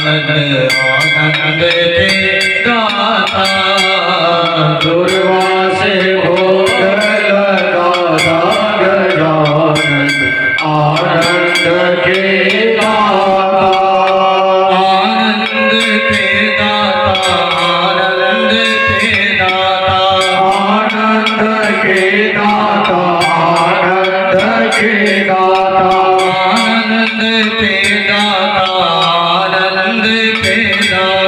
आनंद के दाता। दुर्वा से भोग लगाता गजानन आनंद के दाता। आनंद के दाता, आनंद के दाता, आनंद के दाता, आनंद के दाता, आनंद के दाता, आनंद के दाता,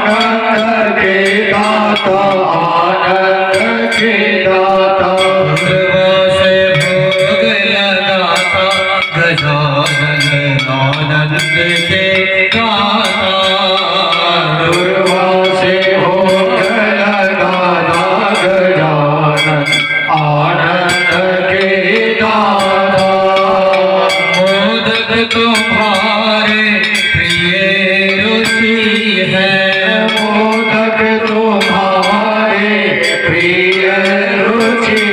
आनंद के दाता, आनंद के दाता। दुर्वा से भोग लगाता गजानन आनंद के दाता। दुर्वा से भोग लगाता गजानन आनंद के दाता। मोदक तुम्हारे प्रिय रुचि है, मोदक तुम्हारे प्रिय रुचि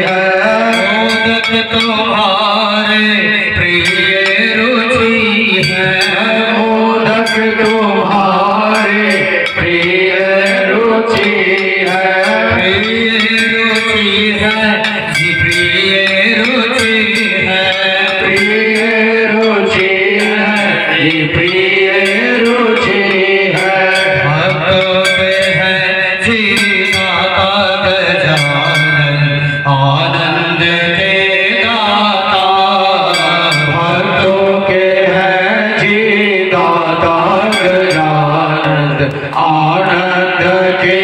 है। मोदक तुम्हारे प्रिय रुचि है, मोदक तुम्हारे प्रिय रुचि है। प्रिय रुचि है जी, प्रिय रुचि है, प्रिय रुचि है ये प्रिय रुचि है। भक्तों पे है जी दाता गजानन आनंद के दाता। भक्तों के हैं जी दाता गजानन आनंद के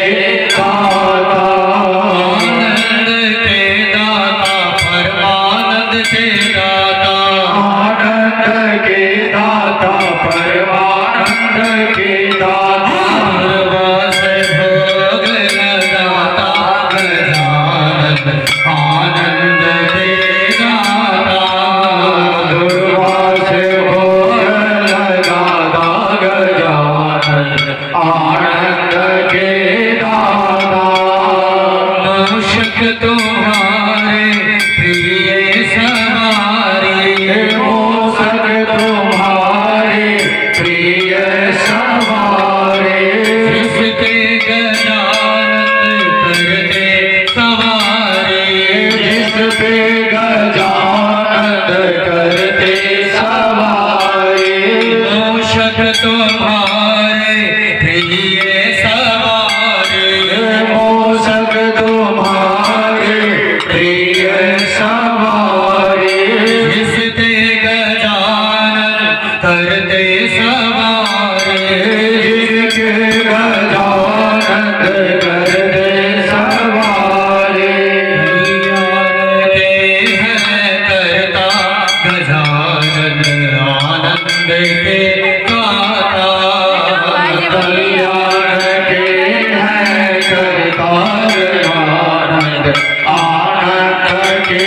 दाता। आनंद के दाता, परमानंद के दाता, आनंद के दाता, परमानंद के दाता। दुर्वा से भोग लगाता गजानन आनंद के दाता। दुर्वा से भोग लगाता गजानन आनंद के दाता। मूषक तुम्हारे प्रिय सवारी, मूषक तुम्हारे प्रिय सवारे। जिसके गजानन करते सवारी, जिस पे गजानन करते सवारे। मूषक तुम्हारे प्रिय सवारी, मूषक तुम्हारे प्रिय सवारे। जिसके गजानन करते सवारी, जिसके गजानन करते सवारे। कल्याण के हैं करता गजानन आनंद के दाता। कल्याण के हैं करता गजानन आनंद के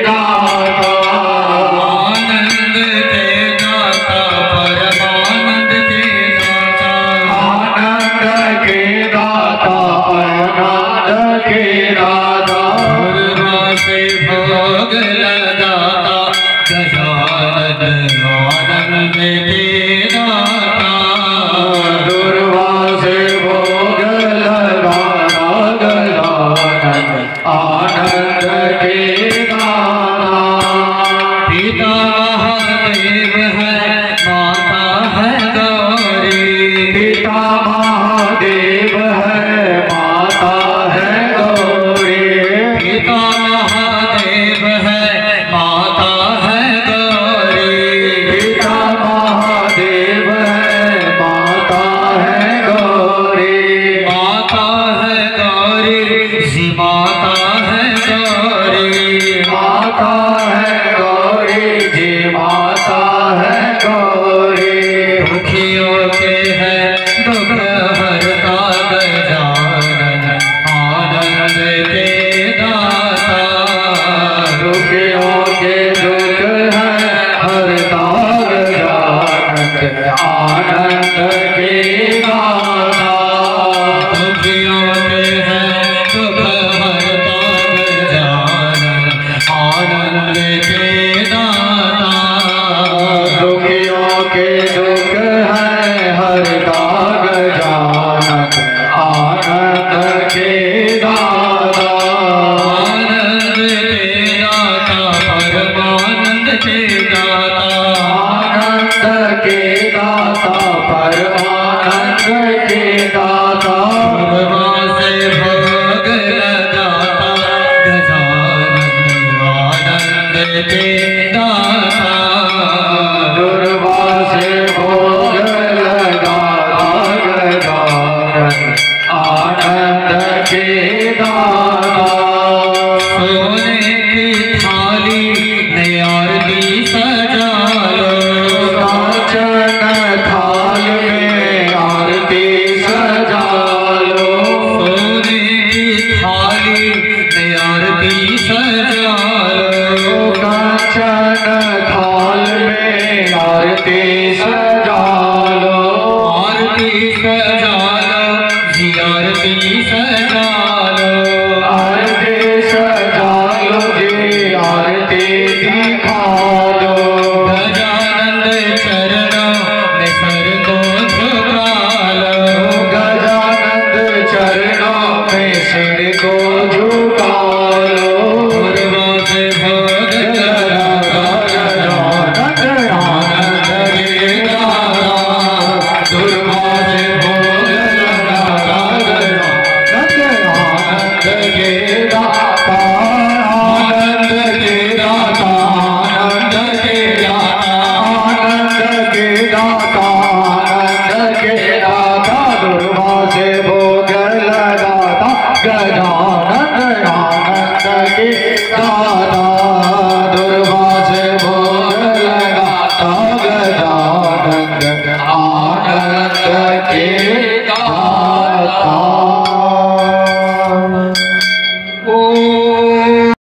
दाता। आनंद के दाता, परमानंद के दाता, आनंद के दाता, आनंद के दाता। दुर्वा से भोग लगाता गजानन आनंद के दाता। दुर्वा से भोग लगाता गजानन आनंद के दाता। पिता महादेव है, माता है गौरी, पिता महादेव है, माता है गौरी। पिता महादेव है, माता है गौरी, पिता महादेव है, माता है गौरी। माता है गौरी जी, माता है गौरी, माता है गौरी जी, माता है गौरी। दुखियों के है दुख हरता गजानन आनंद के दाता। दुखियों के दुख है हरता गजानन आनंद के दाता। दुखियों के है दुख हरता गजानन आनंद के दाता। दुखियों के दुख है दाता परमानंद के दाता दुर्वा से भोग लगाता गजानन आनंद के दाता दुर्वा से भोग लगाता गजानन आनंद के दाता सोने की थाली में आरती सजा लो कांचन थाल में आरती सजा लो सोने की थाली में आरती सजा लो कांचन थाल में आरती सजा लो आरती सजा लो जी आरती सजा लो आरती सजा लो जी आरती दिखा दो गजानंद चरणों में सर को झुका लो गजानंद चरणों में सिर को झुका लो दुर्वा से भोग लगाता गजानंद आनंद के दाता दुर्गा से भोग लगाता गजानंद आनंद के दाता आनंद के दाता आनंद के दाता आनंद के दाता आनंद के दाता दुर्गा से भोग लगाता गजानंद आनंद के दाता दुर्गा से भोग लगाता गजानंद आनंद